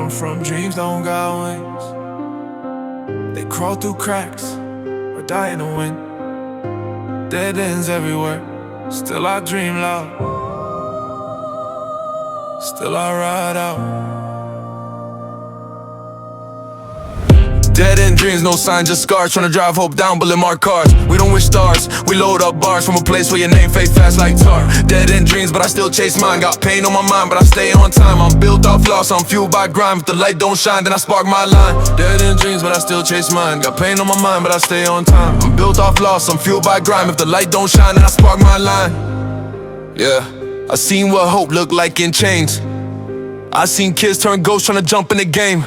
I'm from, dreams don't got wings. They crawl through cracks or die in the wind. Dead ends everywhere, still I dream loud. Still I ride out. Dead end dreams, no sign, just scars. Tryna drive hope down, bullet marked cars. We don't wish stars, we load up bars from a place where your name fade fast like tar. Dead end dreams, but I still chase mine. Got pain on my mind, but I stay on time. I'm built off loss, I'm fueled by grime. If the light don't shine, then I spark my line. Dead end dreams, but I still chase mine. Got pain on my mind, but I stay on time. I'm built off loss, I'm fueled by grime. If the light don't shine, then I spark my line. Yeah, I seen what hope looked like in chains. I seen kids turn ghosts tryna jump in the game.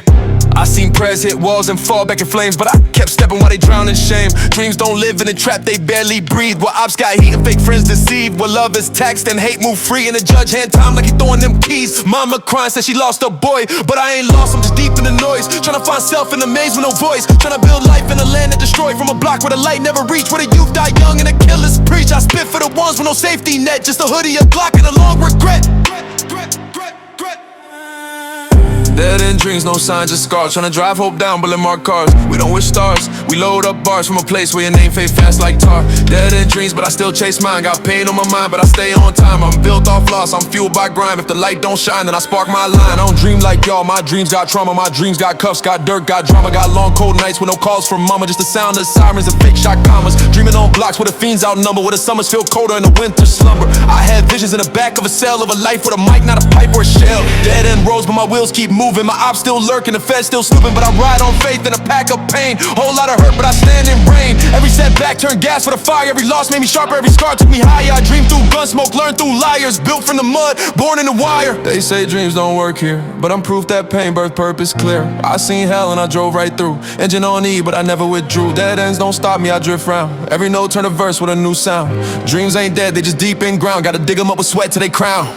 I seen prayers hit walls and fall back in flames, but I kept stepping while they drown in shame. Dreams don't live in a trap, they barely breathe. While ops got heat and fake friends deceive. Where love is taxed and hate move free, and the judge hand time like he throwing them keys. Mama crying said she lost her boy, but I ain't lost, I'm just deep in the noise. Tryna find self in the maze with no voice. Tryna build life in a land that destroyed. From a block where the light never reached, where the youth die young and the killers preach. I spit for the ones with no safety net, just a hoodie, a Glock, and a long regret. Dead end dreams, no signs, just scars. Tryna drive hope down, bullet marked cars. We don't wish stars, we load up bars from a place where your name fade fast like tar. Dead end dreams, but I still chase mine. Got pain on my mind, but I stay on time. I'm built off loss, I'm fueled by grime. If the light don't shine, then I spark my line. I don't dream like y'all, my dreams got trauma. My dreams got cuffs, got Durk, got drama. Got long cold nights with no calls from mama. Just the sound of sirens and fake shot commas. Dreaming on blocks where the fiends outnumber, where the summers feel colder and the winter slumber. I had visions in the back of a cell of a life with a mic, not a pipe or a shell. Dead end roads, but my wheels keep moving. My ops still lurking, the feds still snooping, but I ride on faith in a pack of pain. Whole lot of hurt, but I stand in rain. Every setback turned gas for the fire. Every loss made me sharper, every scar took me higher. I dreamed through gun smoke, learned through liars. Built from the mud, born in the wire. They say dreams don't work here, but I'm proof that pain birth purpose clear. I seen hell and I drove right through. Engine on E, but I never withdrew. Dead ends don't stop me, I drift round. Every note turn a verse with a new sound. Dreams ain't dead, they just deep in ground. Gotta dig them up with sweat till they crown.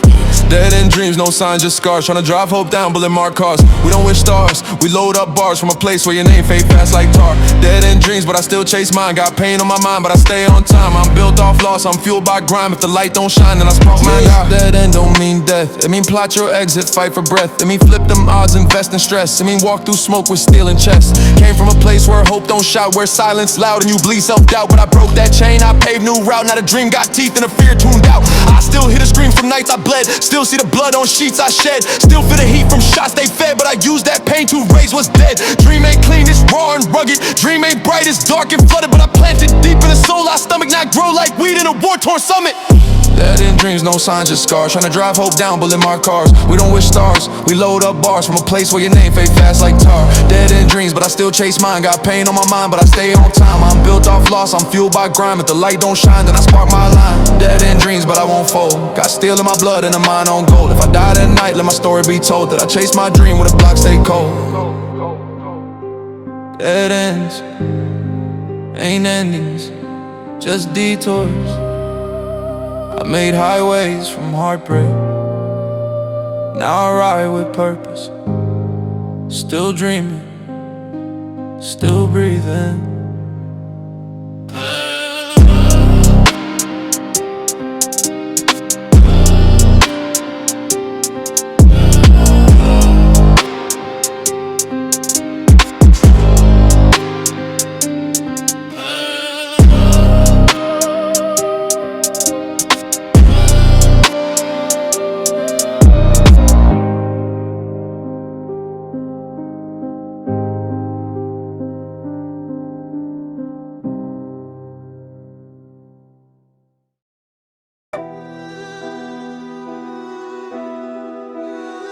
Dead end dreams, no signs, just scars. Tryna drive hope down, bullet marked cars. We don't wish stars, we load up bars from a place where your name fade fast like tar. Dead end dreams, but I still chase mine. Got pain on my mind, but I stay on time. I'm built off loss, I'm fueled by grime. If the light don't shine, then I spark mine out. Dead end don't mean death, it mean plot your exit, fight for breath. It mean flip them odds, invest in stress. It mean walk through smoke with steel and chest. Came from a place where hope don't shout, where silence loud and you bleed self-doubt. But I broke that chain, I paved new route. Now the dream got teeth and the fear tuned out. I still hear the scream from nights I bled, still see the blood on sheets I shed. Still feel the heat from shots they fed, but I use that pain to raise what's dead. Dream ain't clean, it's raw and rugged. Dream ain't bright, it's dark and flooded, but I planted deep in the soul. I stomach not grow like weed in a war-torn summit. Dead end dreams, no signs, just scars. Tryna drive hope down, bullet marked cars. We don't wish stars, we load up bars from a place where your name fade fast like tar. Dead end dreams, but I still chase mine. Got pain on my mind, but I stay on time. I'm built off loss, I'm fueled by grime. If the light don't shine, then I spark my line. Dead end dreams, but I won't fold. Got steel in my blood and a mind on gold. If I die that night, let my story be told. That I chase my dream where the block stay cold. Dead ends ain't endings, just detours. I made highways from heartbreak. Now I ride with purpose. Still dreaming, still breathing.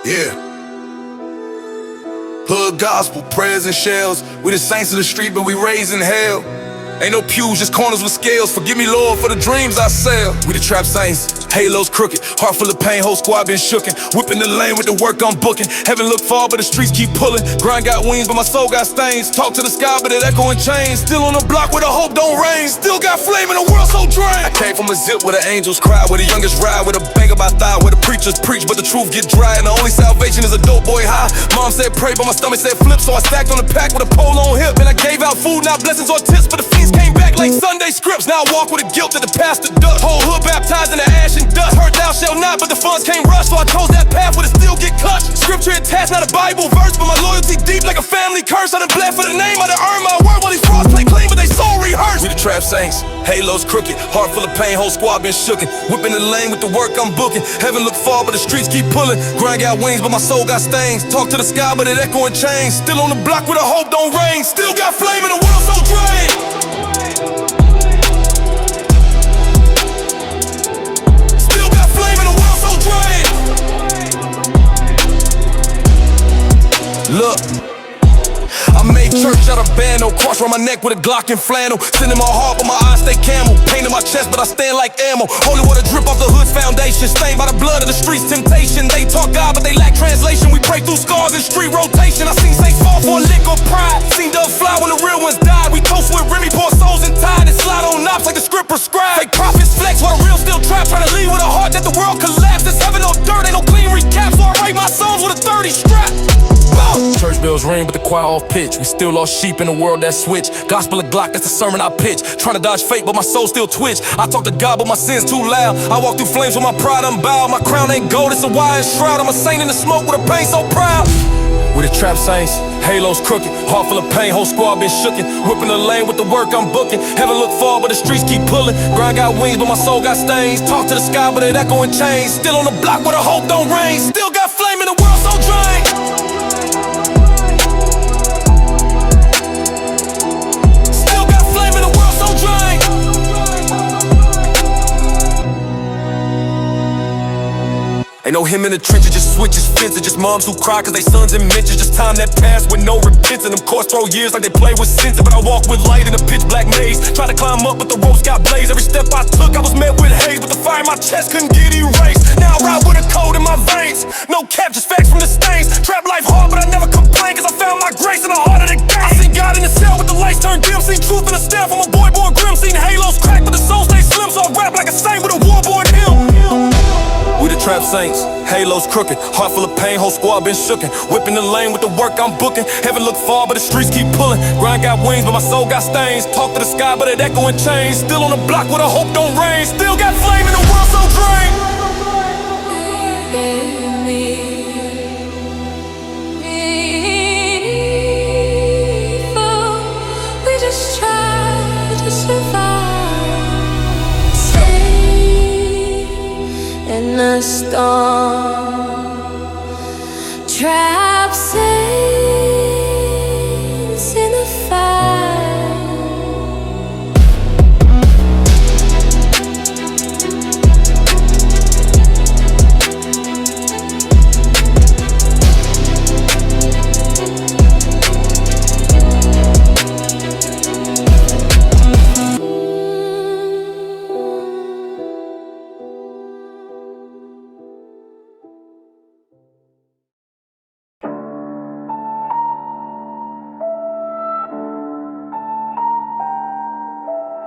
Yeah. Hood gospel, prayers and shells. We the saints of the street, but we raising hell. Ain't no pews, just corners with scales. Forgive me, Lord, for the dreams I sell. We the trap saints, halos crooked, heart full of pain, whole squad been shooken. Whipping the lane with the work I'm booking. Heaven look far, but the streets keep pulling. Grind got wings, but my soul got stains. Talk to the sky, but it echo in chains. Still on the block where the hope don't rain. Still got flame in the world so drained. I came from a zip where the angels cry, where the youngest ride, with a bang by thigh, where the preacher preachers preach, but the truth get dry. And the only salvation is a dope boy high. Mom said pray, but my stomach said flip. So I stacked on the pack with a pole on hip. And I gave out food, not blessings or tips. But the fiends came back like Sunday scripts. Now I walk with the guilt that the pastor does. Whole hood baptized in the ash and dust. Hurt thou shalt not, but the funds can't rush. So I chose that path where it still get clutched. Scripture attached, not a Bible verse, but my loyalty deep like a family curse. I done bled for the name, I done earned my word. While these frauds play clean, but they soul rehearsed. We the trap saints, halos crooked, heart full of pain, whole squad been shooken. Whipping the lane with the work I'm booking. Heaven look far, but the streets keep pulling. Grind got wings, but my soul got stains. Talk to the sky, but it echoing chains. Still on the block where the hope don't rain. Still got flame in the world so drained. Still got flame in the world so drained. Look, I made church out of band, no cross around my neck with a Glock and flannel. Sin in my heart, but my eyes stay camel. Pain in my chest, but I stand like ammo. Holy water drip off the hood's foundation. Stained by the blood of the streets, temptation. They talk God, but they lack translation. We pray through scars and street rotation. I seen saints fall for a lick of pride. Seen doves fly when the real ones died. We toast with Remy, pour souls and tide. And slide on knobs like the script prescribed. Fake prophets flex while the real still trapped. Trying to lead with a heart that the world collapsed. There's heaven on dirt, ain't no clean recap. So I write my songs with a 30 strap. Church bells ring, but the choir off pitch. We still lost sheep in a world that switch. Gospel of Glock, that's the sermon I pitch. Trying to dodge fate, but my soul still twitch. I talk to God, but my sins too loud. I walk through flames with my pride unbowed. My crown ain't gold, it's a wire shroud. I'm a saint in the smoke with a pain so proud. We the trap saints, halos crooked, heart full of pain, whole squad been shooken. Whipping the lane with the work I'm booking. Heaven look far, but the streets keep pulling. Grind got wings, but my soul got stains. Talk to the sky, but it echoing chains. Still on the block where the hope don't rain. Still got flame in the world so drained. Ain't no him in the trenches, just switches fences. Just moms who cry cause they sons and mentions. Just time that passed with no repentance. And them course throw years like they play with sense. But I walk with light in a pitch black maze. Try to climb up but the ropes got blazed. Every step I took I was met with haze. But the fire in my chest couldn't get erased. Now I ride with a cold in my veins. No cap, just facts from the stains. Trap life hard but I never complain. Cause I found my grace in the heart of the game. I seen God in the cell with the lights turned dim. Seen truth in the staff, I'm a boy born grim. Seen halos crack but the soul stay slim. So I rap like a saint with a war born hymn. We the trap saints, halos crooked, heart full of pain, whole squad been shooken. Whipping the lane with the work I'm booking. Heaven look far, but the streets keep pulling. Grind got wings, but my soul got stains. Talk to the sky, but it echoing chains. Still on the block where the hope don't rain. Still got flame in the world so drained. We just try to survive. In a storm, trap saints in a fire.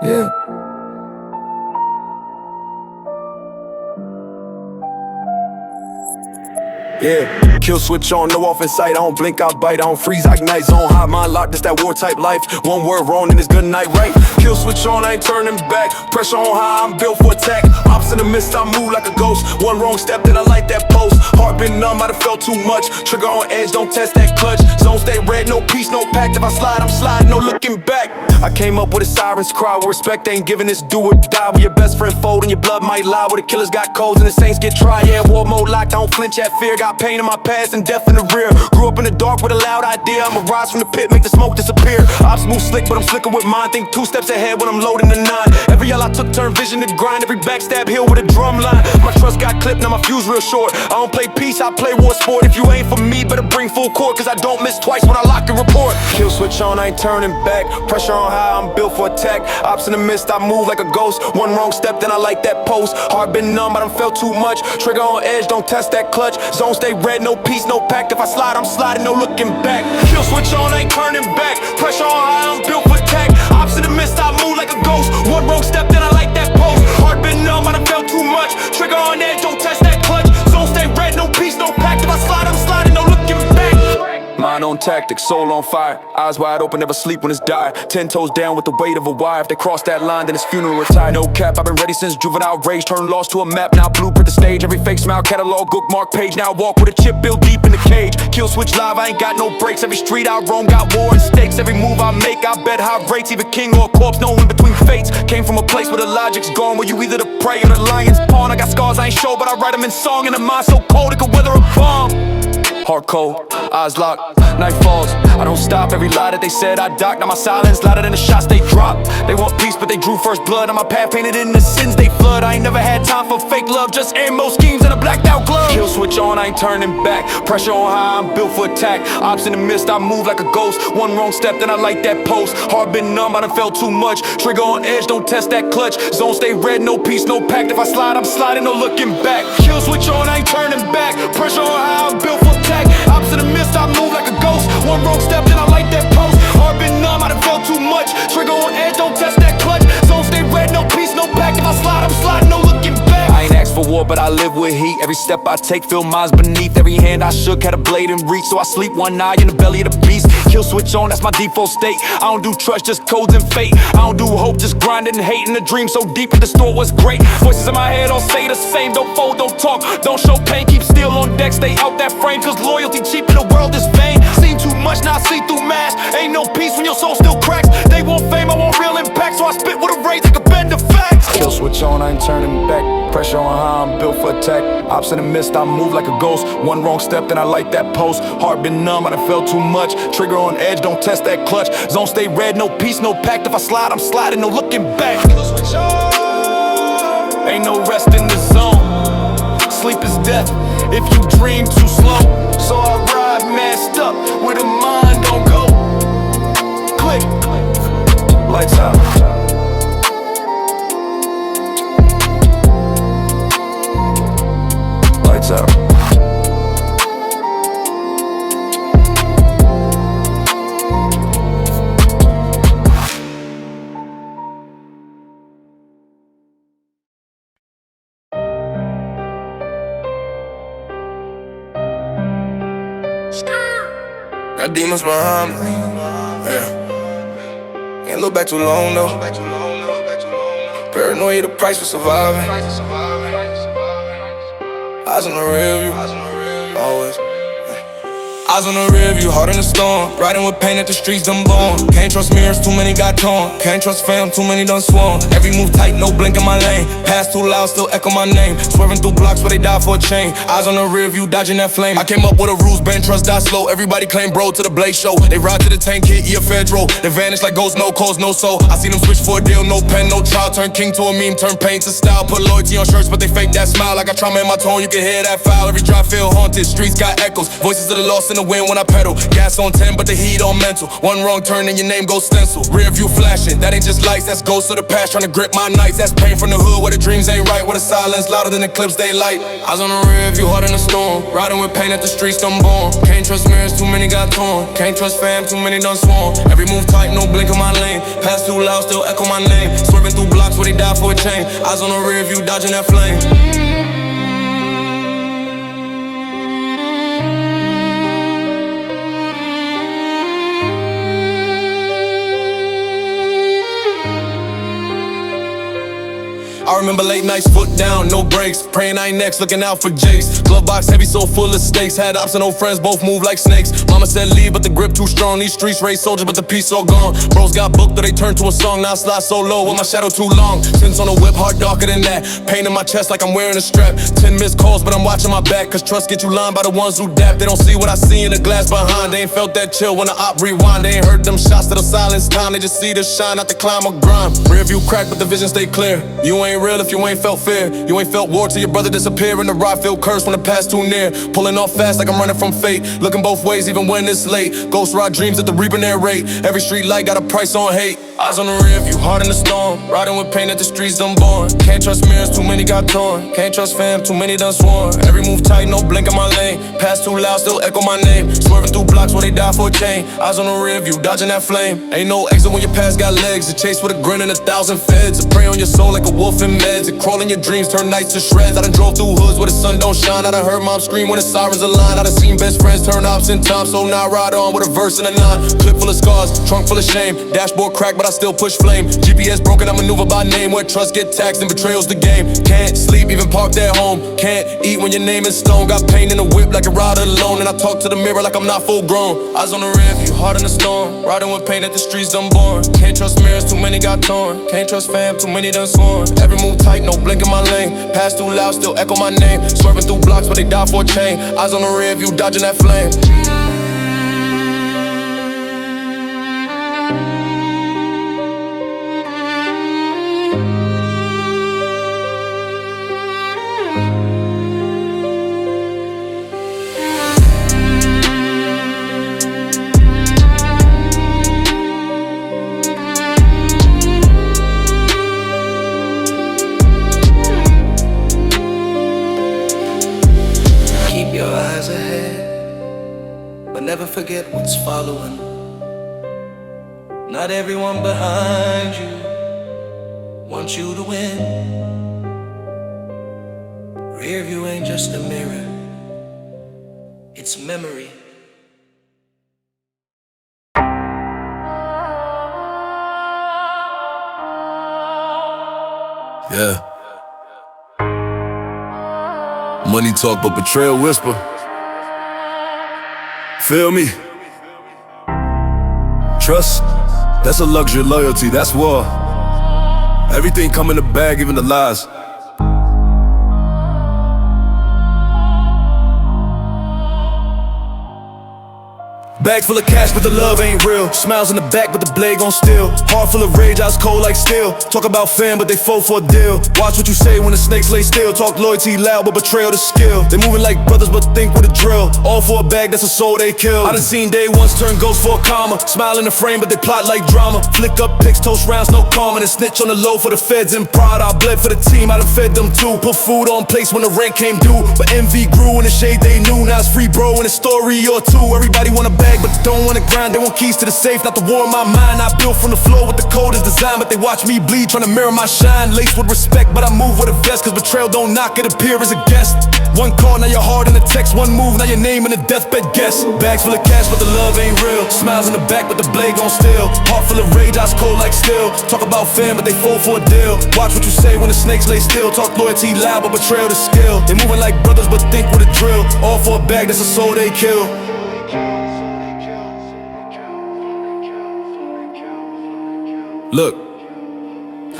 Yeah. Yeah, kill switch on, no off in sight. I don't blink, I bite, I don't freeze, I ignite. Zone hot, mind locked, this that war type life. One word wrong and it's good night, right? Kill switch on, I ain't turning back. Pressure on high, I'm built for attack. Ops in the mist, I move like a ghost. One wrong step, then I light that post. Heart been numb, I done felt too much. Trigger on edge, don't test that clutch. Zone stay red, no peace, no pact. If I slide, I'm sliding, no looking back. I came up with a siren's cry, where respect ain't giving this do or die. Where your best friend fold and your blood might lie. Where the killers got codes and the saints get tried. Yeah, war mode locked, I don't flinch at fear. Got pain in my past and death in the rear. Grew up in the dark with a loud idea. I'ma rise from the pit, make the smoke disappear. Ops move slick, but I'm slicker with mine. Think 2 steps ahead when I'm loading the 9. Every yell I took turned vision to grind. Every backstab hill with a drum line. My trust got clipped, now my fuse real short. I don't play peace, I play war sport. If you ain't for me, better bring full court. Cause I don't miss twice when I lock and report. Kill switch on, I ain't turning back. Pressure on high, I'm built for attack. Ops in the mist, I move like a ghost. One wrong step, then I light that post. Heart been numb, I done felt too much. Trigger on edge, don't test that clutch. Zone stay red, no peace, no pact. If I slide, I'm sliding, no looking back. Kill switch on, ain't turning back. Pressure on high, I'm built for attack. Ops in the mist, I move like a ghost. One wrong step, then I light that post. Heart been numb, I done felt too much. Trigger on edge, don't test that clutch. Zone on tactics, soul on fire. Eyes wide open, never sleep when it's dire. 10 toes down with the weight of a wire. If they cross that line, then it's funeral retire. No cap, I've been ready since juvenile rage. Turned lost to a map, now blueprint the stage. Every fake smile, catalog, bookmark page. Now I walk with a chip built deep in the cage. Kill switch live, I ain't got no breaks. Every street I roam got war and stakes. Every move I make, I bet high rates. Either king or a corpse, no in between fates. Came from a place where the logic's gone, where you either the prey or the lion's pawn. I got scars I ain't show, but I write them in song. And the mind so cold it could weather a bomb. Heart cold, eyes locked, night falls. I don't stop, every lie that they said I docked. Now my silence louder than the shots they drop. They want peace but they drew first blood. On my path painted in the sins they flood. I ain't never had time for fake love, just ammo schemes and a blacked out glove. Kill switch on, I ain't turning back. Pressure on high, I'm built for attack. Ops in the mist, I move like a ghost. One wrong step, then I light that post. Heart been numb, I done felt too much. Trigger on edge, don't test that clutch. Zone stay red, no peace, no pact. If I slide, I'm sliding, no looking back. Kill switch on, I ain't turning back. Pressure on high, I'm built for attack. Ops in the mist, I move like a ghost. One wrong step, then I light that post. Heart been numb, I done felt too much. Trigger on edge, don't test that clutch. Zone stay red, no peace, no pact. If I slide, I'm sliding, no looking back. I ain't asked for war, but I live with heat. Every step I take, feel miles beneath. Every hand I shook had a blade in reach. So I sleep one eye in the belly of the beast. Kill switch on, that's my default state. I don't do trust, just codes and fate. I don't do hope, just grinding and hating. The dream so deep that the store was great. Voices in my head all say the same. Don't fold, don't talk, don't show pain. Keep steel on deck, stay out that frame. Cause loyalty cheap and the world is vain. Seen too much, now I see through mask. Ain't no peace when your soul still cracks. They want fame, I want real impact. So I spit with a rage that can bend the facts. Kill switch on, I ain't turning back. Pressure on high, I'm built for attack. Ops in the mist, I move like a ghost. One wrong step, then I light that post. Heart been numb, I done felt too much. Trigger on edge, don't test that clutch. Zone stay red, no peace, no pact. If I slide, I'm sliding, no looking back. Ain't no rest in the zone. Sleep is death if you dream too slow. So I ride masked up with a mind on go. Click, lights out. Lights out. Got demons behind me, yeah. Can't look back too long though. Paranoia, the price for surviving. Eyes on the rear view, always. Eyes on the rear view, heart in the storm. Riding with pain at the streets done born. Can't trust mirrors, too many got torn. Can't trust fam, too many done sworn. Every move tight, no blink in my lane. Pass too loud, still echo my name. Swerving through blocks where they die for a chain. Eyes on the rear view, dodging that flame. I came up with a rules, band trust, die slow. Everybody claim bro to the Blaze show. They ride to the tank, hit, a federal. They vanish like ghosts, no calls, no soul. I see them switch for a deal, no pen, no trial. Turn king to a meme, turn pain to style. Put loyalty on shirts, but they fake that smile. I got trauma in my tone, you can hear that foul. Every drive feel haunted, streets got echoes. Voices of the lost in the wind when I pedal. Gas on 10, but the heat on mental. One wrong turn and your name goes stencil. Rear view flashing, that ain't just lights. That's ghosts of the past trying to grip my nights. That's pain from the hood where the dreams ain't right. Where the silence louder than the clips they light. Eyes on the rear view, heart in the storm. Riding with pain at the streets done born. Can't trust mirrors, too many got torn. Can't trust fam, too many done sworn. Every move tight, no blink in my lane. Pass too loud, still echo my name. Swerving through blocks where they die for a chain. Eyes on the rear view, dodging that flame. I remember late nights, foot down, no breaks. Praying I ain't next, looking out for Jace. Glove box heavy, so full of stakes. Had ops and old friends, both move like snakes. Mama said leave, but the grip too strong. These streets raise soldiers, but the peace all gone. Bros got booked, though they turned to a song. Now I slide so low, with my shadow too long. Tints on the whip, heart darker than that. Pain in my chest like I'm wearing a strap. 10 missed calls, but I'm watching my back. Cause trust get you lined by the ones who dap. They don't see what I see in the glass behind. They ain't felt that chill when the op rewind. They ain't heard them shots that'll silence time. They just see the shine, not the climb or grind. Rear view crack, but the vision stay clear. You ain't real if you ain't felt fear. You ain't felt war till your brother disappear. And the ride feel cursed when the past too near. Pulling off fast like I'm running from fate. Looking both ways even when it's late. Ghost ride dreams at the reaping their rate. Every street light got a price on hate. Eyes on the rear view, heart in the storm. Riding with pain at the streets done born. Can't trust mirrors, too many got torn. Can't trust fam, too many done sworn. Every move tight, no blink in my lane. Pass too loud, still echo my name. Swerving through blocks where they die for a chain. Eyes on the rear view, dodging that flame. Ain't no exit when your past got legs. A chase with a grin and 1,000 feds. A prey on your soul like a wolf in meds. crawling your dreams, turn nights to shreds. I done drove through hoods where the sun don't shine. I done heard mom scream when the sirens align. I done seen best friends turn ops in time. So now I ride on with a verse and a nine. Clip full of scars, trunk full of shame. Dashboard cracked, but I still push flame. GPS broken, I maneuver by name. Where trust get taxed and betrayal's the game. Can't sleep, even parked at home. Can't eat when your name is stone. Got pain in the whip like a rider alone. And I talk to the mirror like I'm not full grown. Eyes on the rear view, heart in the storm. Riding with pain that the streets done born. Can't trust mirrors, too many got torn. Can't trust fam, too many done sworn. Every move tight, no blink in my lane. Pass through loud, still echo my name. Swerving through blocks, but they die for a chain. Eyes on the rear view, dodging that flame. Never forget what's following. Not everyone behind you wants you to win. Rear view ain't just a mirror, it's memory. Yeah. Money talk, but betrayal whisper. Feel me? Trust, that's a luxury. Loyalty, that's war. Everything come in the bag, even the lies. Bag full of cash, but the love ain't real. Smiles in the back, but the blade gon' steal. Heart full of rage, eyes cold like steel. Talk about fam, but they fold for a deal. Watch what you say when the snakes lay still. Talk loyalty loud, but betrayal the skill. They moving like brothers, but think with a drill. All for a bag, that's a soul they kill. I done seen day ones turn ghosts for a comma. Smile in the frame, but they plot like drama. Flick up pics, toast rounds, no karma. And snitch on the low for the feds and pride. I bled for the team, I done fed them too. Put food on place when the rent came due. But envy grew in the shade they knew. Now it's free bro in a story or two. Everybody want a bag, but don't want to grind. They want keys to the safe, not the war in my mind. I built from the floor with the code is designed. But they watch me bleed, trying to mirror my shine. Laced with respect, but I move with a vest. Cause betrayal don't knock, it appear as a guest. One call, now your heart in the text. One move, now your name in the deathbed guess. Bags full of cash, but the love ain't real. Smiles in the back, but the blade gon' steal. Heart full of rage, eyes cold like steel. Talk about fam, but they fold for a deal. Watch what you say when the snakes lay still. Talk loyalty loud, but betrayal the skill. They moving like brothers, but think with a drill. All for a bag, that's a soul they kill. Look,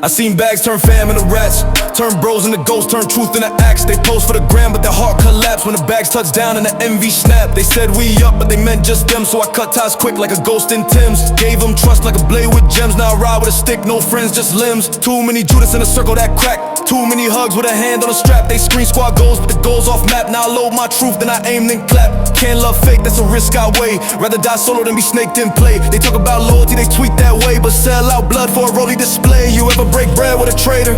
I seen bags turn fam into rats. Turn bros into ghosts, turn truth into acts. They post for the gram, but their heart collapsed when the bags touch down and the envy snap. They said we up, but they meant just them. So I cut ties quick like a ghost in Tim's. Gave them trust like a blade with gems. Now I ride with a stick, no friends, just limbs. Too many Judas in a circle that crack. Too many hugs with a hand on a strap. They screen squad goals, but the goals off map. Now I load my truth, then I aim, then clap. Can't love fake, that's a risk I weigh. Rather die solo than be snaked in play. They talk about loyalty, they tweet that way, but sell out blood for a rolly display. You ever break bread with a traitor?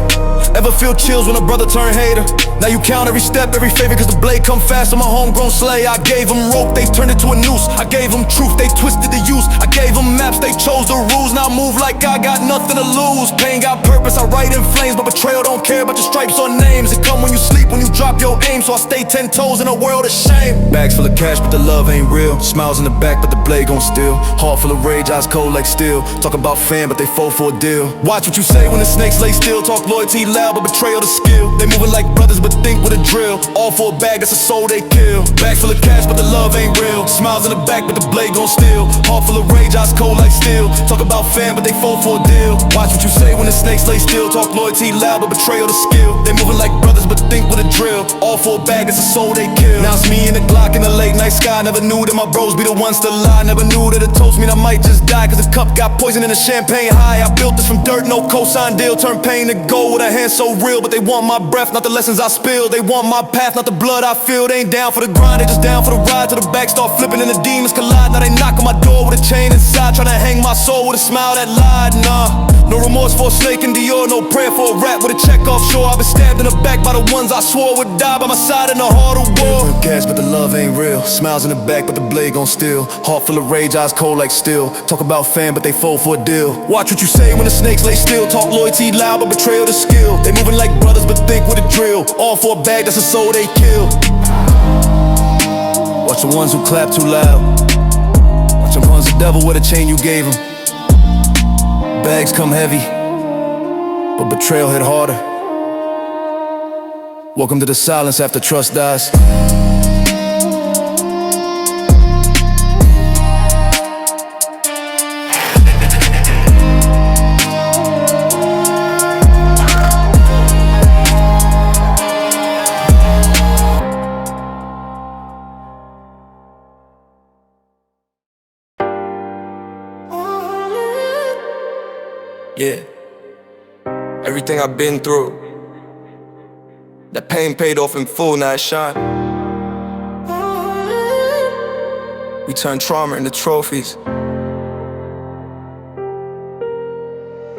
Ever feel chills when a brother turn hater? Now you count every step, every favor, cause the blade come fast on my homegrown slay. I gave them rope, they turned it to a noose. I gave them truth, they twisted the use. I gave them maps, they chose the rules. Now I move like I got nothing to lose. Pain got purpose, I write in flames, but betrayal don't care about your stripes or names. It come when you sleep, when you drop your aim. So I stay 10 toes in a world of shame. Bags full of cash, but the love ain't real. Smiles in the back, but the blade gon' steal. Heart full of rage, eyes cold like steel. Talk about fam, but they fold for a deal. Watch what you say when the snakes lay still. Talk loyalty loud, but betrayal the skill. They moving like brothers, but think with a drill. All for a bag, that's a soul they kill. Bags full of cash, but the love ain't real. Smiles in the back, but the blade gon' steal. Heart full of rage, eyes cold like steel. Talk about fam, but they fold for a deal. Watch what you say when the snakes lay still. Talk loyalty loud, but betrayal the skill. They moving like brothers, but think with a drill. All for a bag, that's a soul they kill. Now it's me and the Glock in the late night sky. Never knew that my bros be the ones to lie. Never knew that a toast mean I might just die. Cause the cup got poison in the champagne high. I built this from dirt, no cosign deal. Turn pain to gold with a hand so real. But they want my breath, not the lessons I spill. They want my path, not the blood I feel. They ain't down for the grind, they just down for the ride. Till the back start flipping and the demons collide. Now they knock on my door with a chain inside. Tryna hang my soul with a smile that lied. Nah, no remorse for a snake in Dior. No prayer for a rap with a check offshore. I've been stabbed in the back by the ones I swore would die by my side in the heart of war. cash, but the love ain't real. Smiles in the back, but the blade gon' steal. Heart full of rage, eyes cold like steel. Talk about fan, but they fold for a deal. Watch what you say when the snakes lay still. Talk loyalty loud, but betrayal the skill. They moving like brothers, but think with a drill. All for a bag, that's a soul they kill. Watch the ones who clap too loud. Watch them ones the devil with a chain you gave him. Bags come heavy, but betrayal hit harder. Welcome to the silence after trust dies. Yeah, everything I've been through, that pain paid off in full, now it shine. We turn trauma into trophies.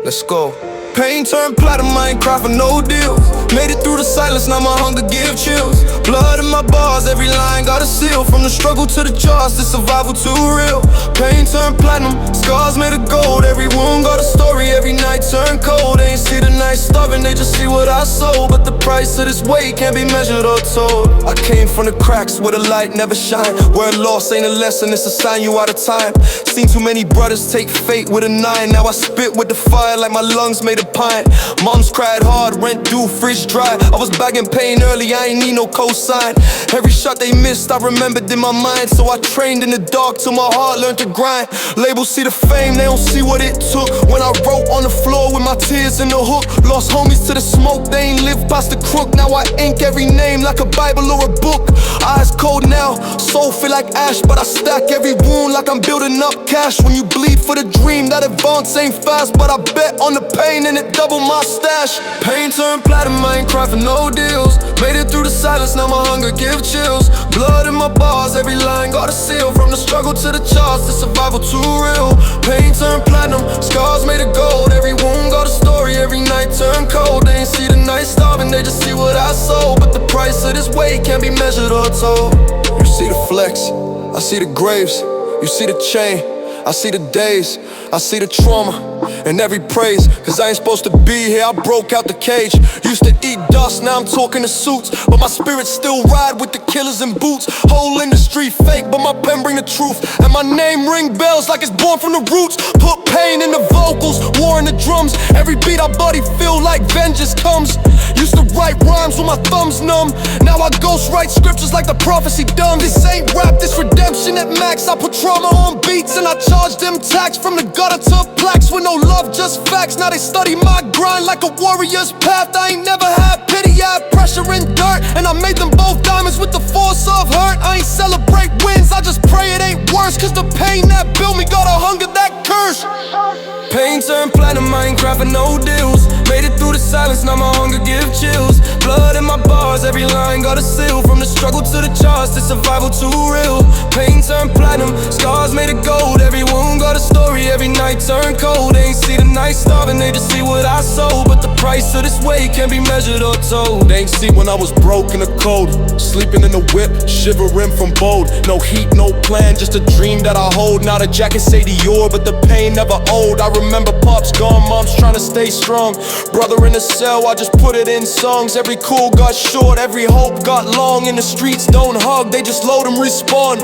Let's go. Pain turned platinum, I ain't cry for no deals. Made it through the silence, now my hunger give chills. Blood in my bars, every line got a seal. From the struggle to the charts, the survival too real. Pain turned platinum, scars made of gold. Every wound got a story, every night turned cold. They ain't see the night starving, they just see what I sold. But the price of this weight can't be measured or told. I came from the cracks where the light never shine. Where a loss ain't a lesson, it's a sign you out of time. Seen too many brothers take fate with a 9. Now I spit with the fire like my lungs made a pint. Moms cried hard, rent due, fridge dry. I was bagging pain early, I ain't need no cosign. Every shot they missed, I remembered in my mind. So I trained in the dark till my heart learned to grind. Labels see the fame, they don't see what it took. When I wrote on the floor with my tears in the hook. Lost homies to the smoke, they ain't lived past the crook. Now I ink every name like a Bible or a book. Eyes cold now, soul feel like ash. But I stack every wound like I'm building up cash. When you bleed for the dream, that advance ain't fast. But I bet on the pain and it double my stash. Pain turned platinum, I ain't cry for no deals. Made it through the silence, now my hunger give chills. Blood in my bars, every line got a seal. From the struggle to the charts, the survival too real. Pain turned platinum, scars made of gold. Every wound got a story, every night turned cold. They ain't see the night starving, they just see what I sold. But the price of this weight can't be measured or told. You see the flex, I see the graves. You see the chain, I see the days. I see the trauma and every praise. Cause I ain't supposed to be here, I broke out the cage. Used to eat dust, now I'm talking to suits. But my spirit still ride with the killers in boots. Whole industry fake, but my pen bring the truth. And my name ring bells like it's born from the roots. Put pain in the vocals, war in the drums. Every beat I body feel like vengeance comes. Used to write rhymes with my thumbs numb. Now I ghost write scriptures like the prophecy dumb. This ain't rap, this redemption at max. I put trauma on beats and I charge them tax. From the gutter to plaques with no love, just facts. Now they study my grind like a warrior's path. I ain't never had pity, I had pressure and dirt. And I made them both diamonds with the force of hurt. I ain't celebrate wins, I just pray it ain't worse. Cause the pain that built me got a hunger that curse. Pain turned platinum, I ain't cry for no deals. Made it through the silence, now my hunger give chills. Blood in my bars, every line got a seal. From the struggle to the charts, the survival too real. Pain turned platinum, scars made of gold. Every wound got a story, every night turned cold. They ain't see the night starving, they just see what I sold. But the price of this weight can't be measured or told. They ain't see when I was broke in the cold, sleeping in the whip, shivering from bold. No heat, no plan, just a dream that I hold. Now the jacket say Dior, but the pain never old. I remember pops gone, mom's trying to stay strong. Brother in the cell, I just put it in songs. Every cool got short, every hope got long. In the streets don't hug, they just load and respawn.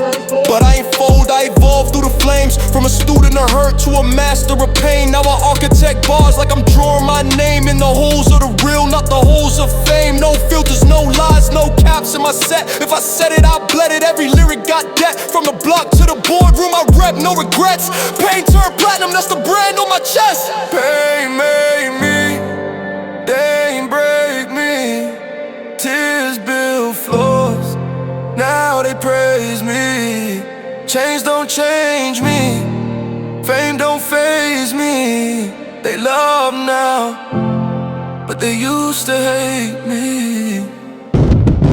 But I ain't fold, I evolved through the flames. From a student of hurt to a master of pain. Now I architect bars like I'm drawing my name in the holes of the real, not the holes of fame. No filters, no lies, no caps in my set. If I said it, I bled it. Every lyric got debt. From the block to the boardroom, I rep, no regrets. Pain turned platinum, that's the brand on my chest. Pain made me, they ain't break me. Tears build floors, now they praise me. Change don't change me, fame don't faze me. They love now, but they used to hate me.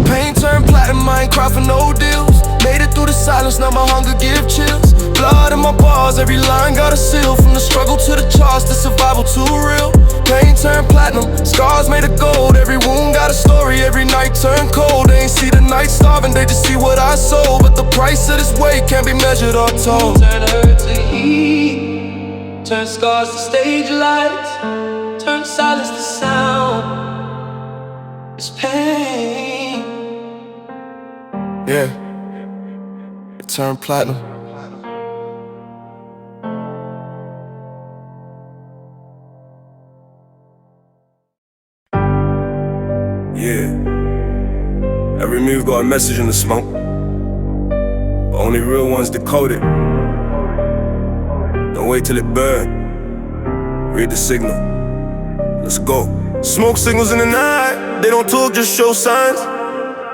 Pain turned platinum, I ain't cry for no deals. Made it through the silence, now my hunger give chills. Blood in my bars, every line got a seal. From the struggle to the charts, the survival too real. Pain turned platinum, scars made of gold. Every wound got a story, every night turned cold. They ain't see the night starving. one day to see what I sold, but the price of this weight can't be measured or told. Turn hurt to heat, turn scars to stage lights, turn silence to sound. It's pain. Yeah, it turned platinum. Yeah, every move got a message in the smoke, but only real ones decode it. Don't wait till it burn, read the signal, let's go. Smoke signals in the night, they don't talk, just show signs.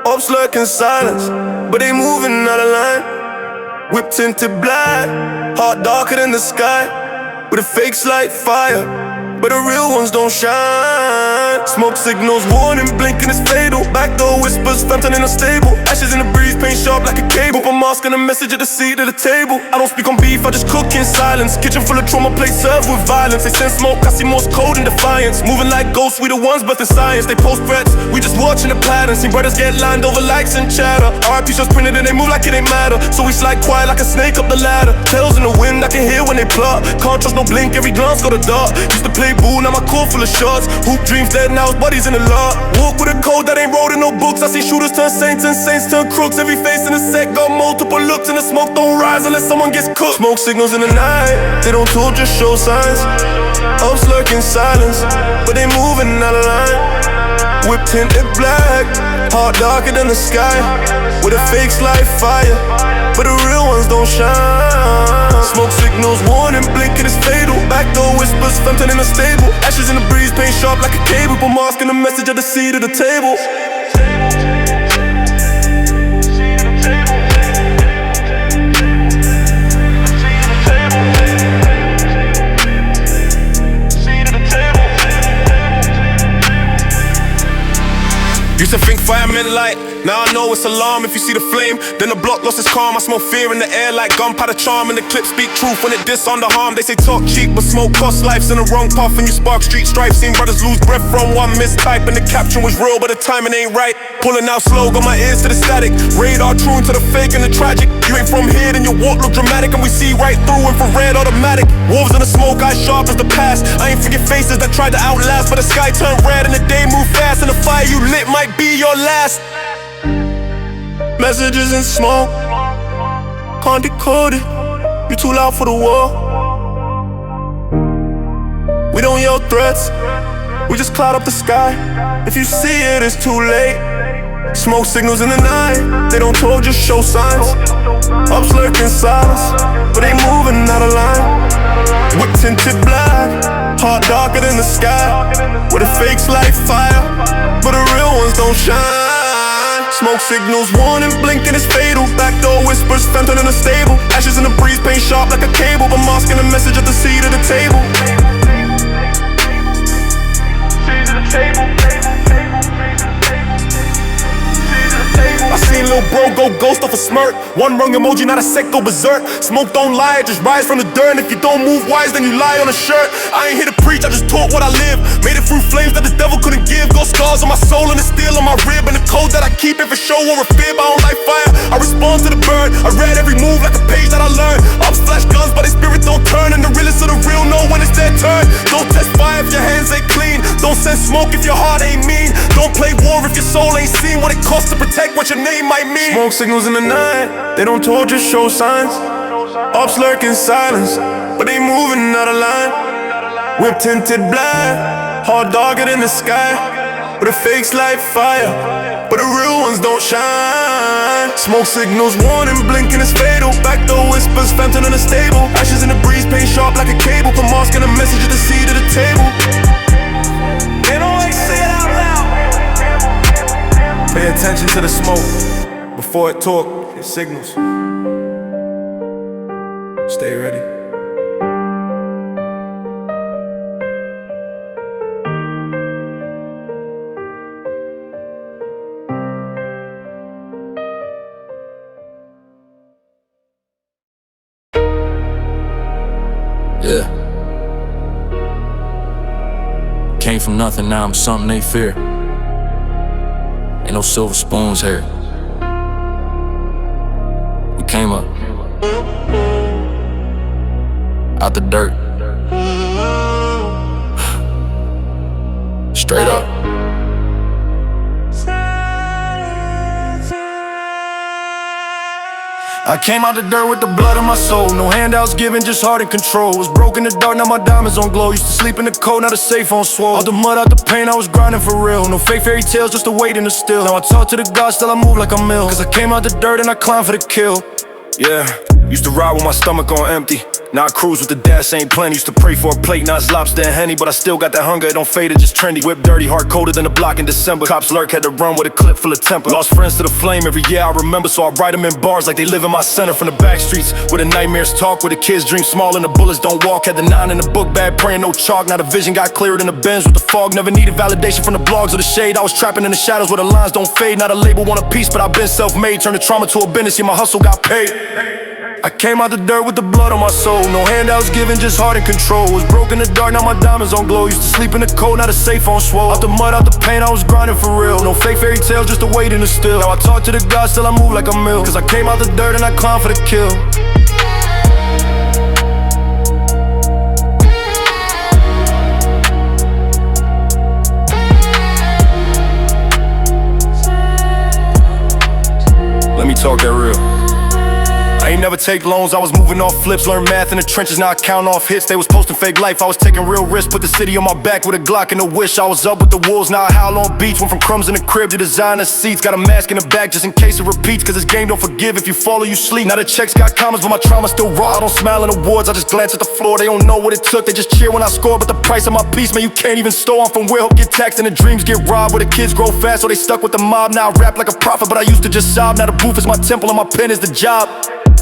Ops lurk in silence, but they moving out of line. Whip tinted black, heart darker than the sky, with a fakes light fire, but the real ones don't shine. Smoke signals, warning, blinking is fatal. Backdoor whispers, phantom in a stable. Ashes in the breeze, paint sharp like a cable. Put a mask and a message at the seat of the table. I don't speak on beef, I just cook in silence. Kitchen full of trauma, plate served with violence. They send smoke, I see Morse code and defiance. Moving like ghosts, we the ones birthing science. They post threats, we just watching the patterns. See brothers get lined over likes and chatter. RIP shows printed and they move like it ain't matter. So we slide quiet like a snake up the ladder. Tails in the wind, I can hear when they plot. Can't trust no blink, every glance got a dart. Used to play boo, now my core full of shots. Hoop dreams dead, now his buddies in the lot. Walk with a code that ain't wrote in no books. I see shooters turn saints and saints turn crooks. Every face in the set got multiple looks, and the smoke don't rise unless someone gets cooked. Smoke signals in the night, they don't talk, just show signs. Ups lurk in silence, but they moving out of line. Whip tinted black, heart darker than the sky, with a fakes light fire, but the real ones don't shine. Smoke signals, warning, blinking is fatal. Backdoor whispers, phantom in a stable. Ashes in the breeze, paint sharp like a cable. Put mask and a message at the seat of the table. Used to think fire meant light, now I know it's alarm. If you see the flame, then the block lost its calm. I smell fear in the air like gunpowder charm. And the clips speak truth when it diss on the harm. They say talk cheap, but smoke costs lives. In the wrong path and you spark street stripes. Seen brothers lose breath from one mistype. And the caption was real, but the timing ain't right. Pulling out slow, got my ears to the static. Radar true to the fake and the tragic. You ain't from here, then your walk look dramatic. And we see right through infrared automatic. Wolves in the smoke, eyes sharp as the past. I ain't forget faces that tried to outlast, but the sky turned red and the day moved fast. And the fire you lit might be your last. Messages in smoke, can't decode it. You too loud for the war. We don't yell threats, we just cloud up the sky. If you see it, it's too late. Smoke signals in the night, they don't talk, just show signs. Ups lurk in silence, but they moving out of line. Whip tinted black, heart darker than the sky, where the fakes light fire, but the real ones don't shine. Smoke signals, warning, blinking is fatal. Backdoor whispers, phantom in a stable. Ashes in the breeze, paint sharp like a cable. But mask and a message at the seat of the table. Seat of the table. I seen lil' bro go ghost off a smirk. One wrong emoji, not a sec, go berserk. Smoke don't lie, just rise from the dirt. And if you don't move wise, then you lie on a shirt. I ain't here to preach, I just taught what I live. Made it through flames that the devil couldn't give. Got scars on my soul and the steel on my rib. And the code that I keep, if it show or a fib, I don't like fire, I respond to the burn. I read every move like a page that I learned. Ops flash guns, but their spirit don't turn. And the realest of the real know when it's their turn. Don't test fire if your hands ain't clean. Don't send smoke if your heart ain't mean. Don't play war if your soul ain't seen what it costs to protect what your name might mean. Smoke signals in the night, they don't talk, just show signs. Ops lurk in silence, but they moving out of line. Whip tinted black, heart darker than the sky, but the fakes light fire, but the real ones don't shine. Smoke signals, warning, blinking is fatal. Backdoor whispers, phantom in a stable. Ashes in the breeze, paint sharp like a cable. Put mask and a message at the seat of the table. They don't always say it out loud. Pay attention to the smoke before it talk, it signals. Stay ready. Yeah. Came from nothing, now I'm something they fear. Ain't no silver spoons here. Came up out the dirt. Straight up. I came out the dirt with the blood of my soul. No handouts given, just heart and control. Was broke in the dark, now my diamonds on glow. Used to sleep in the cold, now the safe on swole. All the mud, out the pain, I was grinding for real. No fake fairy tales, just a weight in the still. Now I talk to the gods, still I move like I'm ill. Cause I came out the dirt and I climbed for the kill. Yeah, used to ride with my stomach on empty. Now I cruise with the dash, ain't plenty. Used to pray for a plate, now it's lobster and Henny. But I still got that hunger, it don't fade, it just trendy. Whip dirty, heart colder than the block in December. Cops lurk, had to run with a clip full of temper. Lost friends to the flame, every year I remember. So I write them in bars like they live in my center. From the back streets, where the nightmares talk, where the kids dream small and the bullets don't walk. Had the 9 in the book bag, praying no chalk. Now the vision got clearer than the Benz with the fog. Never needed validation from the blogs or the shade. I was trapping in the shadows where the lines don't fade. Not a label, want a piece, but I've been self-made. Turned the trauma to a business, yeah, my hustle got paid. I came out the dirt with the blood on my soul. No handouts given, just heart and control. Was broke in the dark, now my diamonds on glow. Used to sleep in the cold, now the safe on swole. Out the mud, out the pain, I was grinding for real. No fake fairy tales, just a weight in the still. Now I talk to the gods, still I move like I'm ill. Cause I came out the dirt and I climbed for the kill. Let me talk that real. I ain't never take loans, I was moving off flips. Learned math in the trenches, now I count off hits. They was posting fake life, I was taking real risks. Put the city on my back with a Glock and a wish. I was up with the wolves, now I howl on beats. Went from crumbs in the crib to designer seats. Got a mask in the back just in case it repeats. Cause this game don't forgive, if you fall or you sleep. Now the checks got commas, but my trauma still raw. I don't smile in awards, I just glance at the floor. They don't know what it took, they just cheer when I score. But the price of my peace, man, you can't even store. I'm from where hope get taxed and the dreams get robbed. Where the kids grow fast, so they stuck with the mob. Now I rap like a prophet, but I used to just sob. Now the booth is my temple and my pen is the job.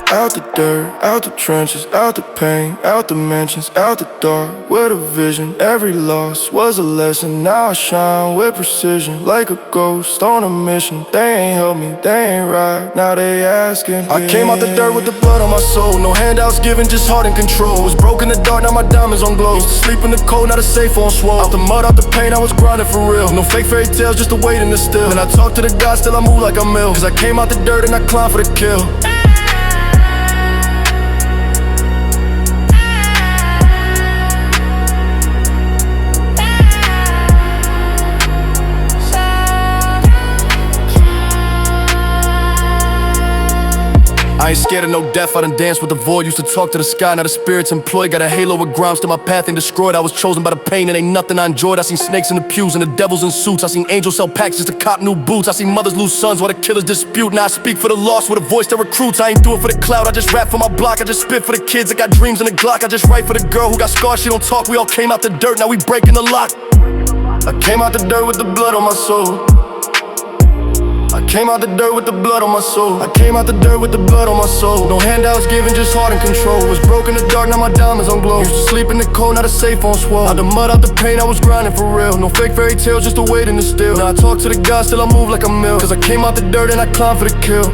Out the dirt, out the trenches, out the pain, out the mansions, out the dark, with a vision. Every loss was a lesson, now I shine with precision. Like a ghost on a mission, they ain't help me, they ain't right, now they asking. I came out the dirt with the blood on my soul. No handouts given, just heart and control. Was broke in the dark, now my diamonds on glow. Used to sleep in the cold, now the safe on swole. Out the mud, out the pain, I was grinding for real. No fake fairy tales, just a weight in the still. And I talk to the gods, still I move like I'm ill. Cause I came out the dirt and I climbed for the kill. I ain't scared of no death, I done danced with the void. Used to talk to the sky, now the spirit's employed. Got a halo with grimes to my path ain't destroyed. I was chosen by the pain, and ain't nothing I enjoyed. I seen snakes in the pews and the devils in suits. I seen angels sell packs just to cop new boots. I seen mothers lose sons while the killers dispute. Now I speak for the lost with a voice that recruits. I ain't do it for the clout, I just rap for my block. I just spit for the kids, I got dreams in the Glock. I just write for the girl who got scars, she don't talk. We all came out the dirt, now we breaking the lock. I came out the dirt with the blood on my soul. I came out the dirt with the blood on my soul. I came out the dirt with the blood on my soul. No handouts given, just heart and control. Was broke in the dark, now my diamonds on glow. Used to sleep in the cold, now the safe on swole. Out the mud, out the pain, I was grinding for real. No fake fairy tales, just a weight in the still. Now I talk to the gods, still I move like I'm ill. Cause I came out the dirt and I climbed for the kill.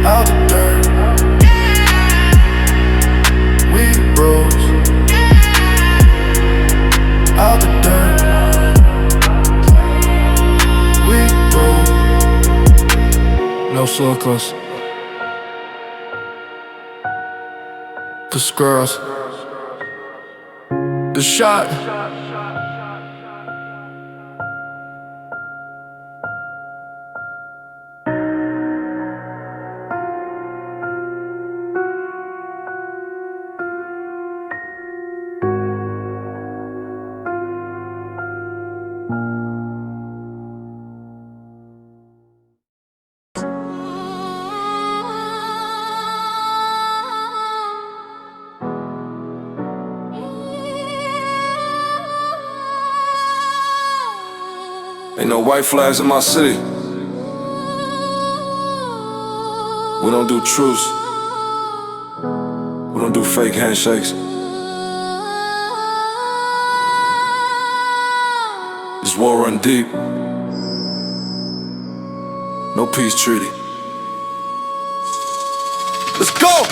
Out the dirt, we rose. Out the dirt, no circles. The squirrels. The shot. Ain't no white flags in my city. We don't do truce. We don't do fake handshakes. This war run deep. No peace treaty. Let's go!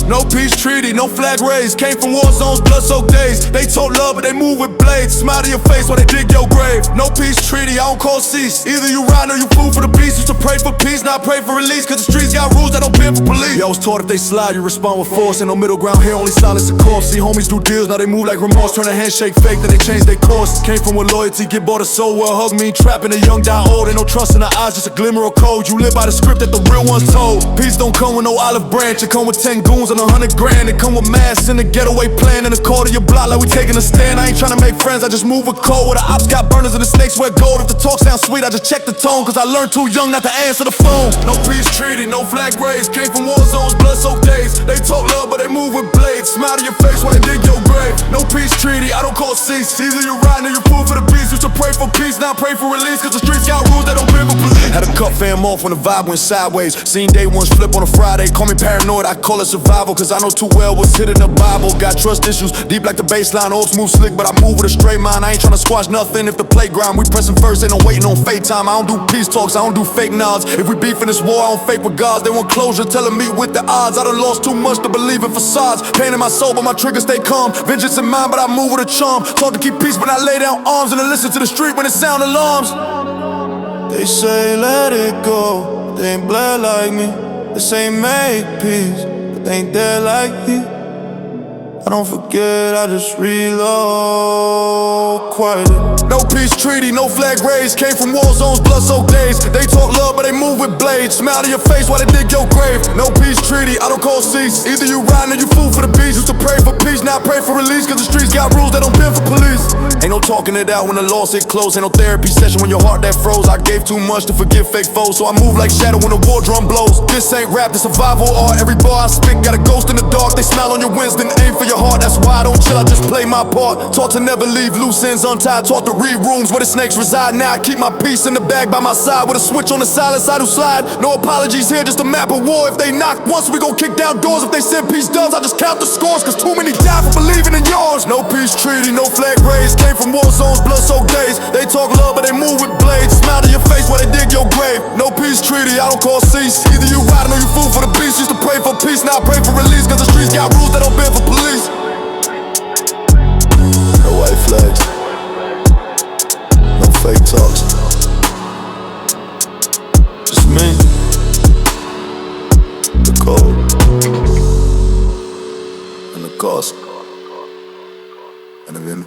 No peace treaty, no flag raised. Came from war zones, blood-soaked days. They talk love, but they move with blades. Smile to your face while they dig your grave. No peace treaty, I don't call cease. Either you ride or you fool for the beast. Used to pray for peace, now I pray for release. Cause the streets got rules that don't bend for police. Yo, I was taught if they slide, you respond with force. Ain't no middle ground here, only silence of course. See homies do deals, now they move like remorse. Turn a handshake fake, then they change their course. Came from with loyalty, get bought a soul. Well, hug me, trapping a young, die old. Ain't no trust in the eyes, just a glimmer of code. You live by the script that the real ones told. Peace don't come with no olive branch. It come with 10 goons on 100 grand. It come with mass in the getaway plan. And a call to your block like we taking a stand. I ain't tryna make friends, I just move with code. Where the ops got burners and the snakes wear gold. If the talk sounds sweet, I just check the tone. Cause I learned too young not to answer the phone. No peace treaty, no flag raised. Came from war zones, blood-soaked days. They talk love, but they move with blades. Smile to your face while they dig your grave. No peace treaty, I don't call cease. Either you ride or you fool for the beast. Used to pray for peace, now pray for release. Cause the streets got rules that don't bend for police. Had a cut fam off when the vibe went sideways. Seen day ones flip on a Friday. Call me paranoid, I call it survival. Cause I know too well what's hidden in the Bible. Got trust issues, deep like the baseline. Orbs move slick, but I move with a straight mind. I ain't tryna squash nothing if the playground. We pressing first, ain't no waiting on FaceTime. I don't do peace talks, I don't do fake nods. If we beef in this war, I don't fake with gods. They want closure, telling me with the odds. I done lost too much to believe in facades. Pain in my soul, but my triggers stay calm. Vengeance in mind, but I move with a charm. Talk to keep peace, but I lay down arms. And then listen to the street when it sound alarms. They say let it go, they ain't bled like me. They say make peace, but they ain't dead like me. I don't forget, I just reload quietly. No peace treaty, no flag raised. Came from war zones, blood-soaked days. They talk love, but they move with blades. Smile to your face while they dig your grave. No peace treaty, I don't call cease. Either you ride or you fool for the beast. Used to pray for peace, now I pray for release. Cause the streets got rules that don't bend for police. Ain't no talking it out when the laws hit close. Ain't no therapy session when your heart that froze. I gave too much to forgive fake foes, so I move like shadow when the war drum blows. This ain't rap, this survival art. Every bar I spit got a ghost in the dark. They smile on your wins, then aim for your heart. That's why I don't chill, I just play my part. Taught to never leave loose ends untied. Taught to read rooms where the snakes reside. Now I keep my peace in the bag by my side. With a switch on the silent side who slide. No apologies here, just a map of war. If they knock once, we gon' kick down doors. If they send peace doves, I just count the scores. Cause too many die for believing in yours. No peace treaty, no flag raised. Came from war zones, blood-soaked days. They talk love, but they move with blades. Smile to your face while they dig your grave. No peace treaty, I don't call cease. Either you ride or you fool for the beast. Used to pray for peace, now I pray for release. Cause the streets got rules that don't bend for police. No white flags, no fake talks. Just me, the code, and the cost, and the vim.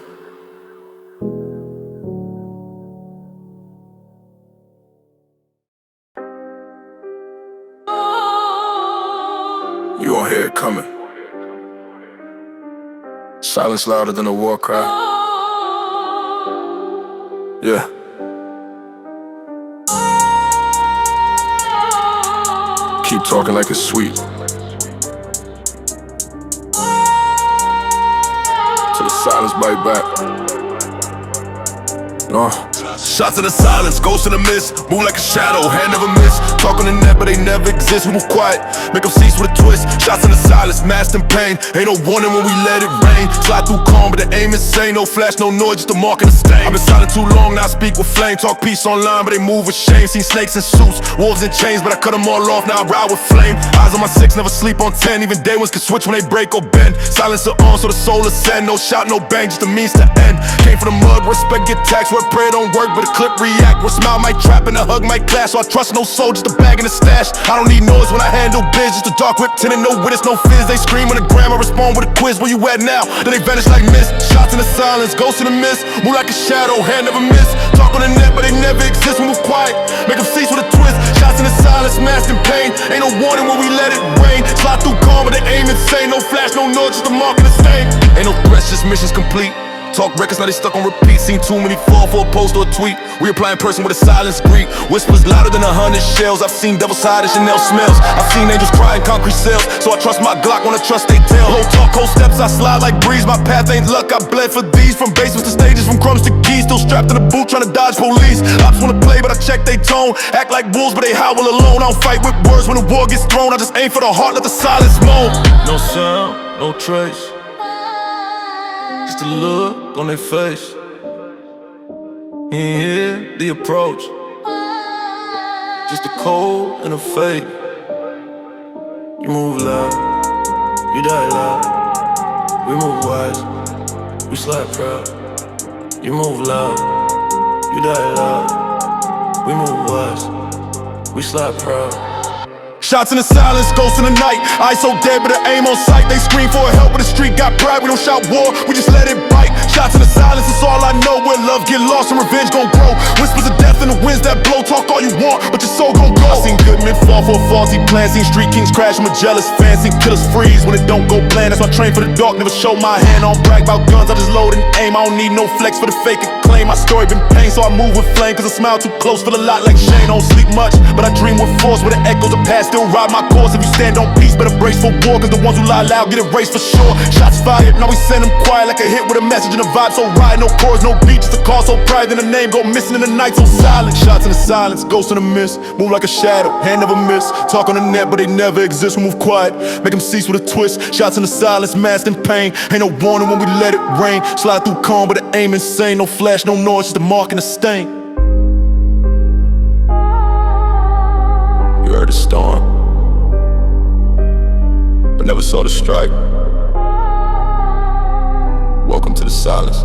You gon' hear it coming. Silence louder than a war cry. Yeah. Keep talking like it's sweet. Till the silence bite back. Shots in the silence, ghosts in the mist. Move like a shadow, hand never miss. Talk on the net, but they never exist. We move quiet, make them cease with a twist. Shots in the silence, masked in pain. Ain't no warning when we let it rain. Slide through calm, but the aim insane. No flash, no noise, just a mark and a stain. I've been silent too long, now I speak with flame. Talk peace online, but they move with shame. Seen snakes in suits, wolves in chains, but I cut them all off, now I ride with flame. Eyes on my 6, never sleep on 10. Even day ones can switch when they break or bend. Silencer on, so the soul ascend. No shot, no bang, just a means to end. Came from the mud, respect get taxed. Where prayer don't work, but a clip react. Where smile might trap and a hug might clash. So I trust no soul, just a bag in the stash. I don't need noise when I handle biz. Just a dark whip, tinted, no witness, no fizz. They scream on the gram, I respond with a quiz. Where you at now? Then they vanish like mist. Shots in the silence, ghosts in the mist. Move like a shadow, hand never miss. Talk on the net, but they never exist. We move quiet, make them cease with a twist. Shots in the silence, masked in pain. Ain't no warning when we let it rain. Slide through calm, but they aim insane. No flash, no noise, just a mark and a stain. Ain't no threats, just missions complete. Talk records, now they stuck on repeat. Seen too many fall for a post or a tweet. Reapply in person with a silence greet. Whispers louder than 100 shells. I've seen devil's side and Chanel smells. I've seen angels cry in concrete cells. So I trust my Glock when I trust they tell. Low talk, cold steps, I slide like breeze. My path ain't luck, I bled for these. From basements to stages, from crumbs to keys. Still strapped in a boot, trying to dodge police. Ops wanna play, but I check they tone. Act like wolves, but they howl alone. I don't fight with words when the war gets thrown. I just aim for the heart, let the silence moan. No sound, no trace. Just a look on their face. You ain't hear the approach. Just a cold and a fake. You move loud, you die loud. We move wise, we slide proud. You move loud, you die loud. We move wise, we slide proud. Shots in the silence, ghosts in the night. Eyes so dead, but the aim on sight. They scream for help, but the street got pride. We don't shout war, we just let it bite. Shots in the silence, it's all I know. Where love get lost and revenge gon' grow. Whispers of death in the winds that blow. Talk all you want, but your soul gon' go. I seen good men fall for a faulty plan. Seen street kings crash, I'm a jealous fan. Seen killers freeze when it don't go bland. That's why I train for the dark, never show my hand. I don't brag about guns, I just load and aim. I don't need no flex for the fake acclaim. My story been pain, so I move with flame. Cause I smile too close, feel a lot like Shane. Don't sleep much, but I dream with force. Where the echoes of past still ride my course. If you stand on peace, better brace for war. Cause the ones who lie loud get erased for sure. Shots fired, now we send them quiet like a hit with a message and a vibe so right. No chords, no beat, just a call so private. Then the name go missing in the night so silent. Shots in the silence, ghosts in the mist. Move like a shadow, hand never miss. Talk on the net, but they never exist. We move quiet, make them cease with a twist. Shots in the silence, masked in pain. Ain't no warning when we let it rain. Slide through calm, but the aim insane. No flash, no noise, just a mark and a stain. You heard the storm, but never saw the strike. Welcome to the silence.